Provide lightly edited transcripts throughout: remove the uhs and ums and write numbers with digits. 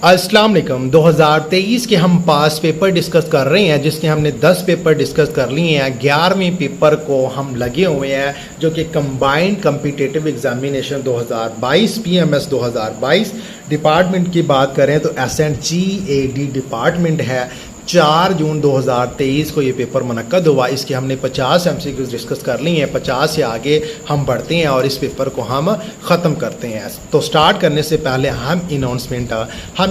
अस्सलाम वालेकुम। 2023 के हम पास पेपर डिस्कस कर रहे हैं, जिसके हमने 10 पेपर डिस्कस कर लिए हैं। 11वें पेपर को हम लगे हुए हैं, जो कि combined competitive examination 2022 PMS 2022 department की बात करें तो SNGAD डिपार्टमेंट है। 4 जून 2023 को ये पेपर मुनक्कद हुआ। इसके हमने 50 MCQs डिस्कस कर ली हैं। 50 से आगे हम बढ़ते हैं और इस पेपर को हम ख़त्म करते हैं। तो स्टार्ट करने से पहले हम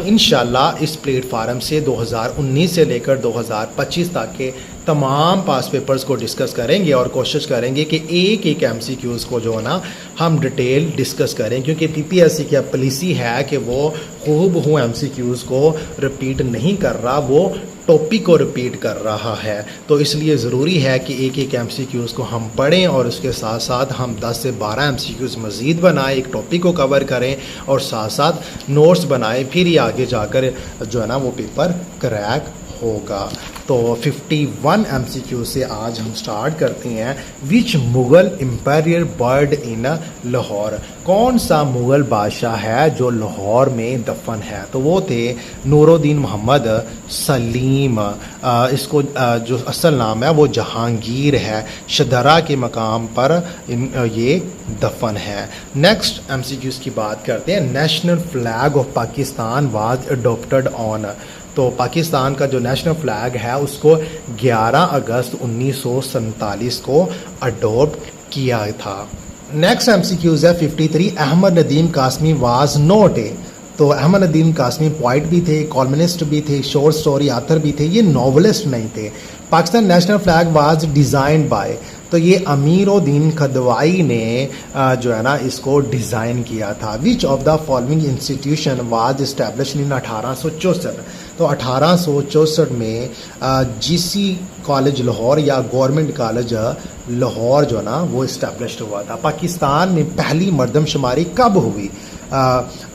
इंशाल्लाह इस प्लेटफार्म से 2019 से लेकर 2025 तक के तमाम पास पेपर्स को डिस्कस करेंगे और कोशिश करेंगे कि एक एक MCQs को जो है ना हम डिटेल डिस्कस करें, क्योंकि PPSC की पॉलिसी है कि वो हूबहू MCQs को रिपीट नहीं कर रहा, वो टॉपिक को रिपीट कर रहा है। तो इसलिए ज़रूरी है कि एक एक MCQs को हम पढ़ें और उसके साथ साथ हम 10 से 12 MCQs मज़ीद बनाएं, एक टॉपिक को कवर करें और साथ साथ नोट्स बनाएं, फिर ही आगे जाकर जो है ना वो पेपर क्रैक होगा। तो 51 MCQ से आज हम स्टार्ट करते हैं। विच Mughal imperial bird in Lahore, कौन सा मुग़ल बादशाह है जो लाहौर में दफन है? तो वो थे नूरुद्दीन मोहम्मद सलीम। इसको जो असल नाम है वो जहांगीर है। शदरा के मकाम पर ये दफन है। नेक्स्ट MCQs की बात करते हैं। National flag of Pakistan was adopted on, तो पाकिस्तान का जो नेशनल फ्लैग है उसको 11 अगस्त 1947 को अडोप्ट किया था। नेक्स्ट MCQs है 53। Ahmad Nadeem Qasmi was not a, तो अहमद नदीम कासमी पोइट भी थे, कॉलमनिस्ट भी थे, शॉर्ट स्टोरी आथर भी थे, ये नॉवलिस्ट नहीं थे। Pakistan national flag was design by, तो ये अमीरुद्दीन खदवाई ने जो है ना इसको डिज़ाइन किया था। विच of the following institution was establish in 1864, तो 1864 में GC कॉलेज लाहौर या गवर्नमेंट कॉलेज लाहौर जो ना वो इस्टेब्लिश हुआ था। पाकिस्तान में पहली मरदमशुमारी कब हुई?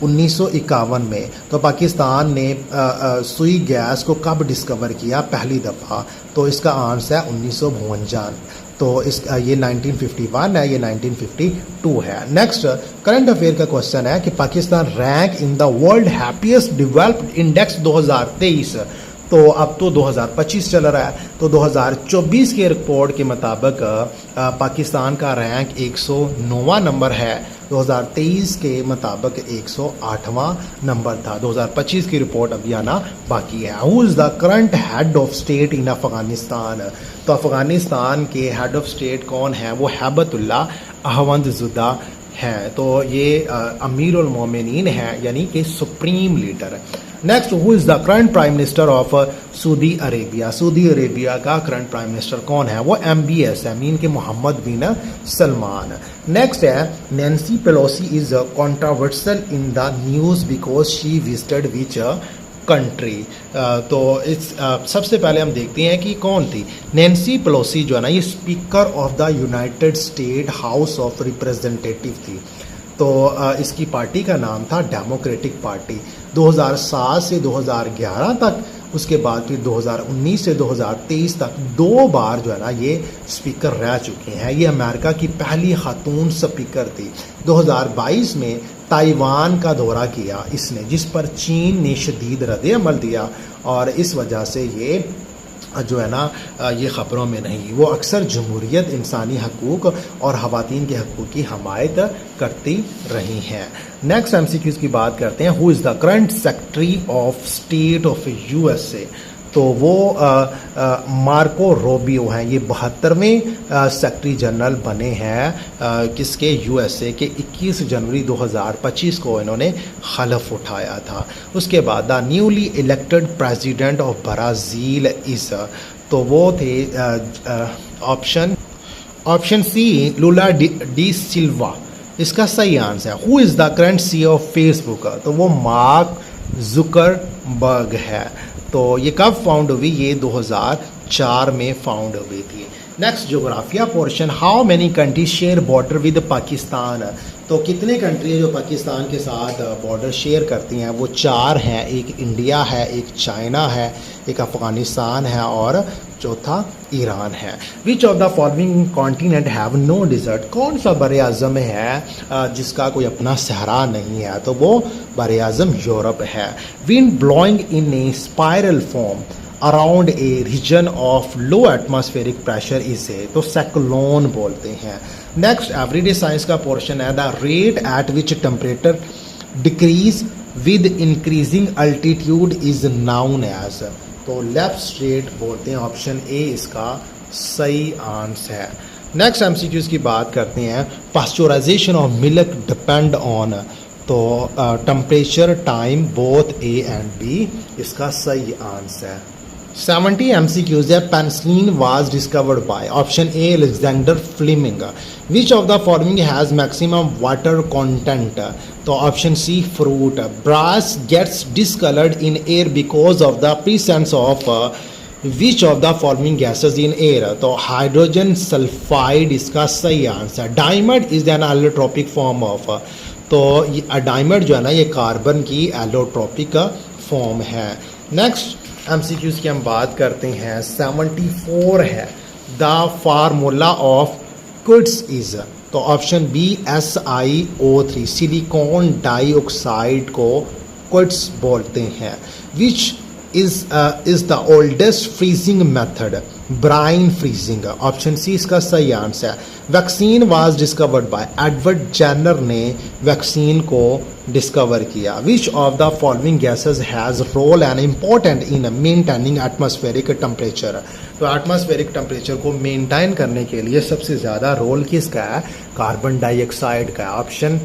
1951 में। तो पाकिस्तान ने सुई गैस को कब डिस्कवर किया पहली दफ़ा? तो इसका आंसर है 1952। तो ये 1951 है, ये 1952 है। नेक्स्ट करंट अफेयर का क्वेश्चन है कि Pakistan rank in the world happiest developed index 2023, तो अब तो 2025 चल रहा है, तो 2024 के रिपोर्ट के मुताबिक पाकिस्तान का रैंक 109वां नंबर है। 2023 के मुताबिक 108वां नंबर था। 2025 की रिपोर्ट अभी आना बाकी है। Who is the current head of state in Afghanistan, तो अफ़गानिस्तान के हेड ऑफ स्टेट कौन है? वो हैबतुल्लाह अहमदज़ुदा हैं। तो ये अमीरुल मोमिनीन है, यानी कि supreme leader. Next, who is the current prime minister of Saudi Arabia, Saudi Arabia का करंट प्राइम मिनिस्टर कौन है? वो MBS है, मीन के मोहम्मद बिन सलमान। नेक्स्ट है Nancy Pelosi is controversial in the news because she visited which country, तो इस सबसे पहले हम देखते हैं कि कौन थी नैन्सी पेलोसी जो है ना, ये speaker of the United state house of representative थी। तो इसकी पार्टी का नाम था डेमोक्रेटिक पार्टी। 2007 से 2011 तक, उसके बाद फिर 2019 से 2023 तक 2 बार जो है ना ये स्पीकर रह चुके हैं। ये अमेरिका की पहली खातून स्पीकर थी। 2022 में ताइवान का दौरा किया इसने, जिस पर चीन ने शदीद रद्द-ए-अमल दिया और इस वजह से ये जो है ना ये ख़बरों में नहीं। वो अक्सर जमहूरियत, इंसानी हकूक़ और ख़वातीन के हकूक़ की हमायत करती रही हैं। नेक्स्ट MCQs की बात करते हैं। Who is the current secretary of state of USA, तो वो मार्को रूबियो हैं। ये 72वें सेक्रेटरी जनरल बने हैं किसके? USA के। 21 जनवरी 2025 को इन्होंने हलफ उठाया था। उसके बाद the newly elected president of Brazil इस, तो वो थे ऑप्शन C लुला डी सिल्वा, इसका सही आंसर है। Who is the current CEO of Facebook, तो वो मार्क जुकरबर्ग है। तो ये कब फाउंड हुई? ये 2004 में फाउंड हुई थी। नेक्स्ट जोग्राफिया portion. How many countries share border with Pakistan, तो कितने कंट्री है जो पाकिस्तान के साथ बॉर्डर शेयर करती हैं? वो 4 हैं। एक इंडिया है, एक चाइना है, एक अफ़गानिस्तान है और चौथा ईरान है। Which of the following continent have no desert? कौन सा बर आज़म है जिसका कोई अपना सहरा नहीं है? तो वो बर आज़म यूरोप है। Wind blowing in a spiral form around a region of low atmospheric pressure इसे तो साइक्लोन बोलते हैं। नेक्स्ट एवरीडे साइंस का पोर्शन है the rate at which temperature decrease with increasing altitude is known as, तो lapse rate बोलते हैं। Option A इसका सही आंसर है। नेक्स्ट एमसीक्यूज की बात करते हैं। Pasteurisation of milk depend on, तो temperature time both A and B इसका सही आंसर है। 70 MCQs है। Penicillin was discovered by option A Alexander Fleming. Which of the following has maximum water content? तो option C fruit. Brass gets discoloured in air because of the presence of which of the following gases in air? तो hydrogen sulphide इसका सही answer. Diamond is an allotropic form of, तो diamond जो है ना ये carbon की allotropic form है। नेक्स्ट एमसीक्यूज की हम बात करते हैं। 74 है the formula of quartz is, तो option B SiO3 silicon dioxide को क्विट्स बोलते हैं। Which is the oldest freezing method? Brine freezing. Option C इसका सही आंसर है। Vaccine was discovered by Edward Jenner ने वैक्सीन को डिस्कवर किया। Which of the following gases has role and important in maintaining atmospheric temperature? तो atmospheric temperature को maintain करने के लिए सबसे ज़्यादा रोल किसका है? कार्बन डाइऑक्साइड का। ऑप्शन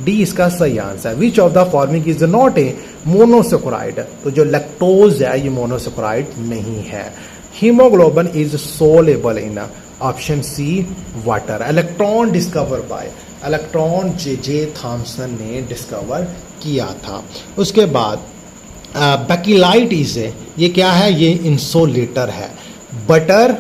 डी इसका सही आंसर है। Which of the following is not a monosaccharide? तो जो लैक्टोज है ये मोनोसेक्राइड नहीं है। Haemoglobin is soluble in, option C water. Electron discover by, electron J Thomson ने डिस्कवर किया था। उसके बाद बैकिलाइट इज, ये क्या है? ये इंसोलेटर है। Butter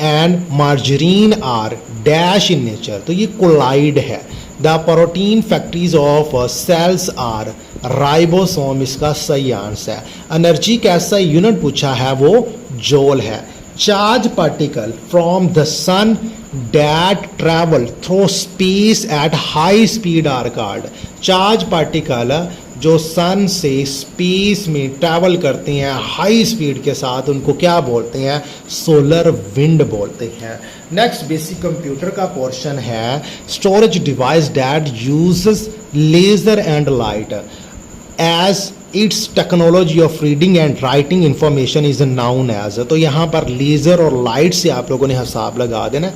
and margarine are dash in nature, तो ये कोलाइड है। The protein factories of cells are ribosome इसका सही आंसर है। एनर्जी का ऐसा यूनिट पूछा है वो जोल है। Charge particle from the sun that travel through space at high speed are called? Charge particle जो सन से स्पेस में ट्रैवल करते हैं हाई स्पीड के साथ उनको क्या बोलते हैं? सोलर विंड बोलते हैं। नेक्स्ट बेसिक कंप्यूटर का पोर्शन है। Storage device that uses laser and light as its technology of reading and writing information is known as, तो यहाँ पर लेज़र और लाइट से आप लोगों ने हिसाब लगा देना,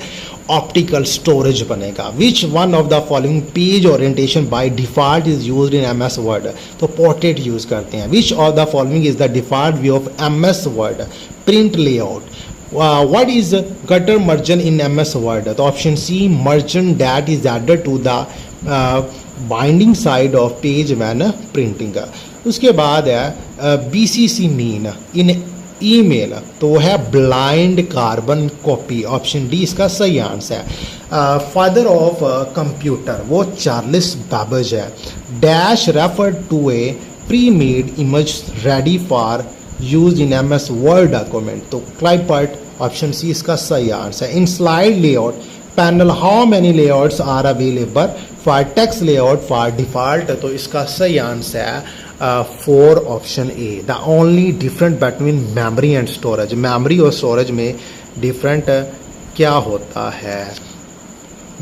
ऑप्टिकल स्टोरेज बनेगा। Which one of the following page orientation by default is used in MS Word? तो पोर्ट्रेट यूज करते हैं। Which of the following is the default view of MS Word? Print layout. what is gutter margin in MS Word? तो option C margin that is added to the binding side of page when printing। उसके बाद है BCC mean in email, तो वो है blind carbon copy. Option D इसका सही answer है। फादर ऑफ कंप्यूटर वो चार्ल्स बैबेज है। Dash refer to a pre made image ready for use in MS word document, तो क्लाइपर्ट। ऑप्शन सी इसका सही आंसर है। In slide layout panel how many layouts are available for text layout for default, तो इसका सही answer है 4 option A. The only different between memory and storage, memory और storage में डिफरेंट क्या होता है?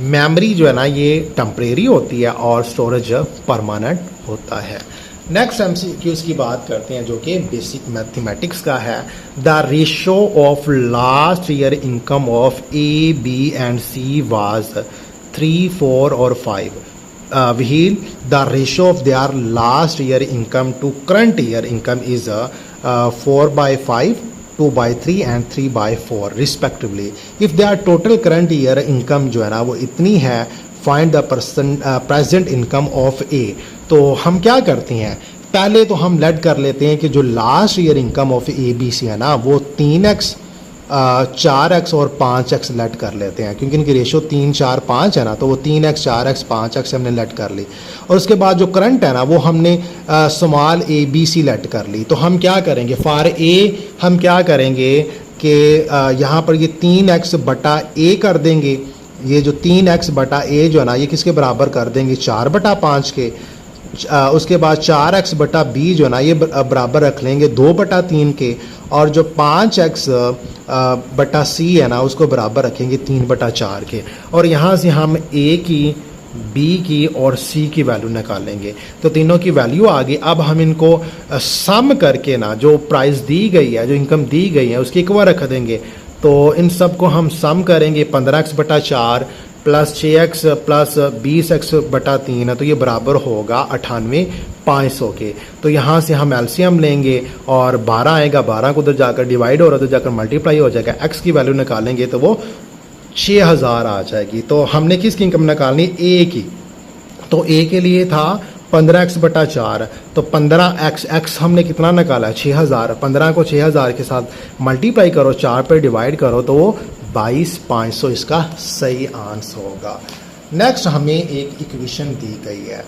मेमोरी जो है ना ये टेम्परेरी होती है और स्टोरेज परमानेंट होता है। नेक्स्ट MCQs की बात करते हैं जो कि बेसिक मैथमेटिक्स का है। The ratio of last year income of A, B and C was 3, 4 और 5। While the ratio of their last year income to current year income is 4/5, 2/3 and 3/4 respectively. If their total current year income जो है ना वो इतनी है, find the present income of A। तो हम क्या करते हैं? पहले तो हम लेट कर लेते हैं कि जो last year income of ABC है ना वो 3x 4x और 5x लेट कर लेते हैं, क्योंकि इनकी रेशो 3 4 5 है ना, तो वो 3x 4x 5x हमने लेट कर ली। और उसके बाद जो करंट है ना वो हमने स्मॉल a b c लेट कर ली। तो हम क्या करेंगे, फॉर a हम क्या करेंगे कि यहाँ पर ये 3x बटा a कर देंगे। ये जो 3x बटा a जो है ना ये किसके बराबर कर देंगे, 4 बटा 5 के। उसके बाद 4x बटा b जो है ना ये बराबर रख लेंगे 2 बटा 3 के। और जो 5x बटा c है ना उसको बराबर रखेंगे 3 बटा 4 के। और यहाँ से हम a की, b की और c की वैल्यू निकालेंगे। तो तीनों की वैल्यू आ गई। अब हम इनको सम करके ना जो प्राइस दी गई है, जो इनकम दी गई है उसकी एक बार रख देंगे। तो इन सब को हम सम करेंगे, 15x बटा 4 प्लस 6x प्लस 20x बटा 3 है, तो ये बराबर होगा 98,500 के। तो यहाँ से हम एलसीएम लेंगे और 12 आएगा, 12 को उधर जाकर डिवाइड हो रहा है, उधर जाकर मल्टीप्लाई हो जाएगा। x की वैल्यू निकालेंगे तो वो 6000 आ जाएगी। तो हमने किसकी इनकम निकालनी, a की। तो a के लिए था 15x बटा 4, तो 15x हमने कितना निकाला है, 6000। 15 को 6000 के साथ मल्टीप्लाई करो, 4 पे डिवाइड करो, तो वो 22,500 इसका सही आंसर होगा। नेक्स्ट हमें एक इक्वेशन दी गई है,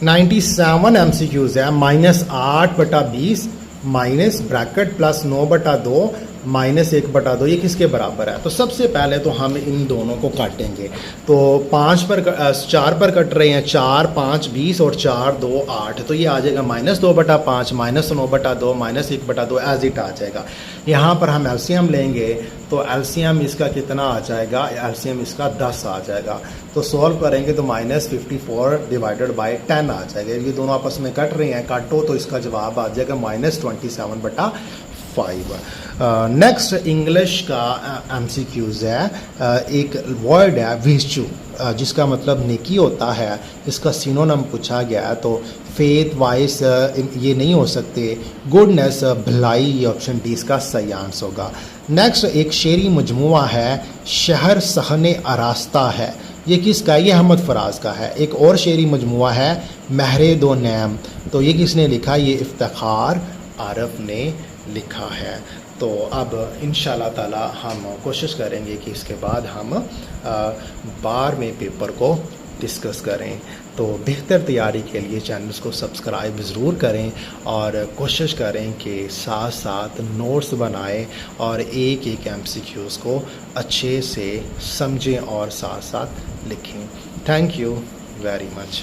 97 MCQs है, -8 बटा 20 माइनस ब्रैकेट प्लस 9 बटा 2 माइनस 1 बटा 2, ये किसके बराबर है। तो सबसे पहले तो हम इन दोनों को काटेंगे। तो 4 पर कट रहे हैं, 4 5 20 और 4 2 8, तो ये आ जाएगा -2 बटा 5 माइनस 9 बटा 2 माइनस 1 बटा 2 एज इट आ जाएगा। यहाँ पर हम एलसीएम लेंगे, तो एलसीएम इसका कितना आ जाएगा, एलसीएम इसका 10 आ जाएगा। तो सॉल्व करेंगे तो -54 डिवाइडेड बाय 10 आ जाएगा। ये दोनों आपस में कट रहे हैं, काटो तो इसका जवाब आ जाएगा -27 बटा 5। नेक्स्ट इंग्लिश का MCQs है, एक वर्ड है विर्चू, जिसका मतलब नेकी होता है। इसका सिनोनिम पूछा गया है, तो फेथ वाइस ये नहीं हो सकते, गुडनेस भलाई, ये ऑप्शन डी इसका सही आंसर होगा। नेक्स्ट एक शेरी मजमुआ है, शहर सहने आरास्ता है, ये किसका है, ये अहमद फराज का है। एक और शेरी मजमुआ है महरे दो नैम, तो ये किसने लिखा, ये इफ्तिखार आरफ ने लिखा है। तो अब इंशाल्लाह ताला हम कोशिश करेंगे कि इसके बाद हम बार में पेपर को डिस्कस करें। तो बेहतर तैयारी के लिए चैनल्स को सब्सक्राइब ज़रूर करें और कोशिश करें कि साथ साथ नोट्स बनाएं और एक MCQs को अच्छे से समझें और साथ साथ लिखें। Thank you very much.